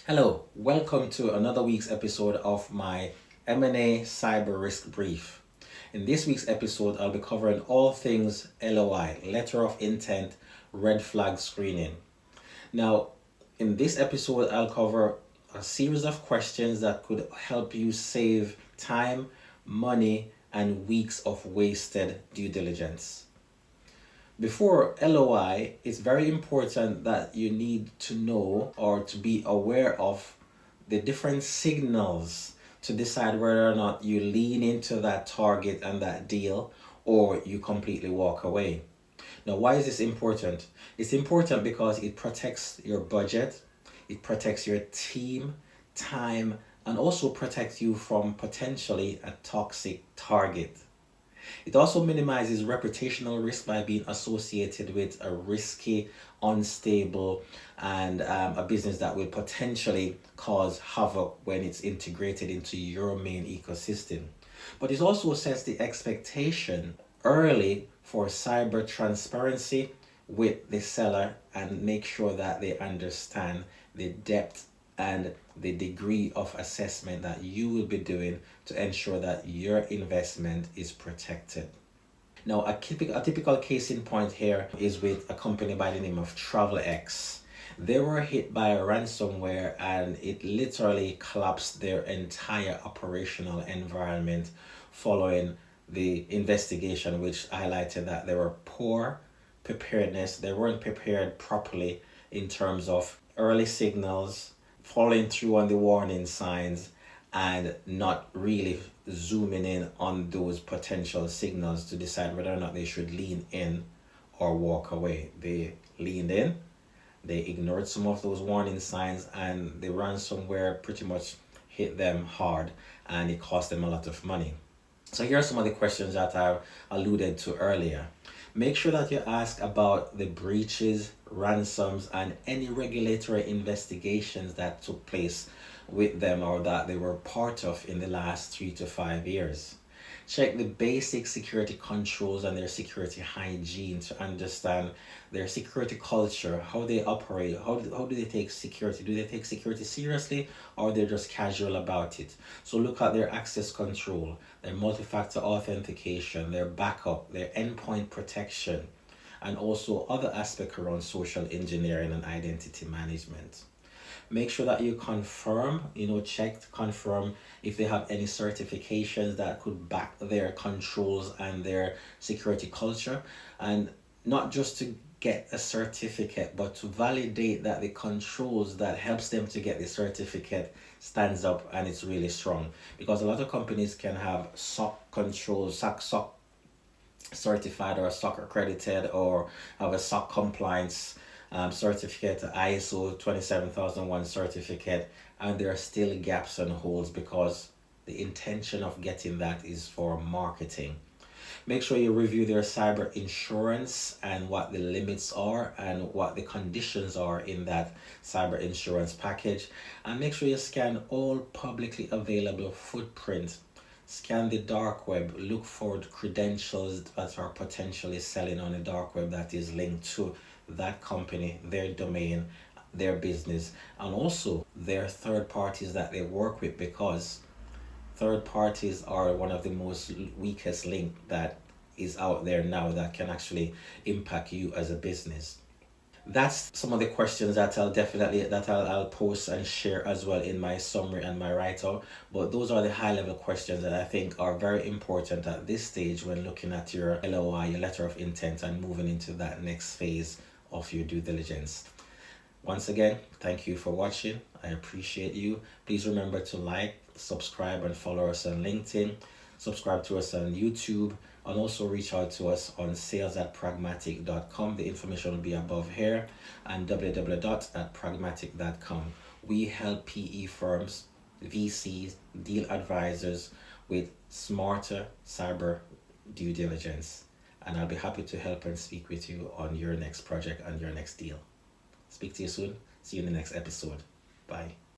Hello, welcome to another week's episode of my M&A Cyber Risk Brief. In this week's episode, I'll be covering all things LOI, letter of intent, red flag screening. Now, in this episode, I'll cover a series of questions that could help you save time, money, and weeks of wasted due diligence. Before LOI, it's very important that you need to know or to be aware of the different signals to decide whether or not you lean into that target and that deal or you completely walk away. Now, why is this important? It's important because it protects your budget, it protects your team, time, and also protects you from potentially a toxic target. It also minimizes reputational risk by being associated with a risky, unstable, and a business that will potentially cause havoc when it's integrated into your main ecosystem. But it also sets the expectation early for cyber transparency with the seller and make sure that they understand the depth and the degree of assessment that you will be doing to ensure that your investment is protected. Now, a typical case in point here is with a company by the name of Travelex. They were hit by a ransomware and it literally collapsed their entire operational environment following the investigation, which highlighted that they were poor preparedness. They weren't prepared properly in terms of early signals, following through on the warning signs, and not really zooming in on those potential signals to decide whether or not they should lean in or walk away. They leaned in, they ignored some of those warning signs, and the ransomware pretty much hit them hard and it cost them a lot of money. So here are some of the questions that I alluded to earlier. Make sure that you ask about the breaches, ransoms, and any regulatory investigations that took place with them or that they were part of in the last 3 to 5 years. Check the basic security controls and their security hygiene to understand their security culture, how they operate, how do they take security? Do they take security seriously or they're just casual about it? So look at their access control, their multi-factor authentication, their backup, their endpoint protection, and also other aspects around social engineering and identity management. Make sure that you confirm, confirm if they have any certifications that could back their controls and their security culture, and not just to get a certificate, but to validate that the controls that helps them to get the certificate stands up and it's really strong. Because a lot of companies can have SOC controls, SOC certified or SOC accredited, or have a SOC compliance certificate, ISO 27001 certificate, and there are still gaps and holes because the intention of getting that is for marketing. Make sure you review their cyber insurance and what the limits are and what the conditions are in that cyber insurance package, and make sure you scan all publicly available footprint. Scan the dark web, look for credentials that are potentially selling on the dark web that is linked to that company, their domain, their business, and also their third parties that they work with, because third parties are one of the most weakest link that is out there now that can actually impact you as a business. That's some of the questions that I'll post and share as well in my summary and my write-up. But those are the high-level questions that I think are very important at this stage when looking at your LOI, your letter of intent, and moving into that next phase of your due diligence. Once again, thank you for watching. I appreciate you. Please remember to like, subscribe, and follow us on LinkedIn. Subscribe to us on YouTube, and also reach out to us on sales@pragmatic.com. The information will be above here, and www.pragmatic.com. We help PE firms, VCs, deal advisors with smarter cyber due diligence. And I'll be happy to help and speak with you on your next project and your next deal. Speak to you soon. See you in the next episode. Bye.